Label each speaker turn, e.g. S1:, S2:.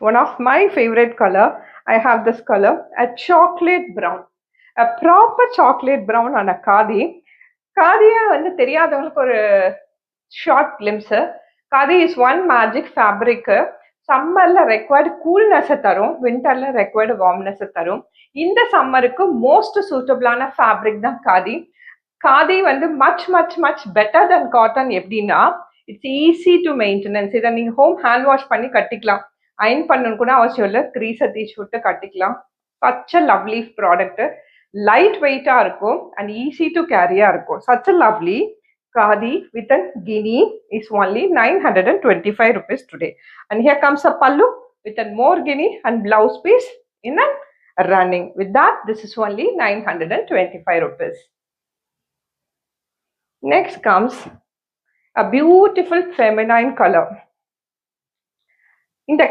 S1: One of my favorite color. I have this color, a chocolate brown. A proper chocolate brown on a khadi. Khadiya வந்து தெரியாதவங்களுக்கு ஒரு short glimpse. Khadi is one magic fabric. சம்மர்ல required coolness தரும், விண்டர்ல required warmness தரும். இந்த சம்மருக்கு most சூட்டபிளான fabric தான் காதி. காதி வந்து மச் பெட்டர் தென் காட்டன். எப்படின்னா இட்ஸ் ஈஸி டு மெயின்டெனன்ஸ். இதை நீங்க ஹோம் ஹேண்ட் வாஷ் பண்ணி கட்டிக்கலாம், அயன் பண்ணணும் கூட அவசியம் இல்லை, கிரீஸை தீச்சு விட்டு கட்டிக்கலாம். Such a lovely product, light வெயிட்டா இருக்கும் அண்ட் ஈஸி டு கேரியா இருக்கும். Such a lovely khadi with a guinea is only 925 rupees today. And here comes a pallu with a more guinea and blouse piece in a running. With that, this is only 925 rupees. Next comes a beautiful feminine color. In the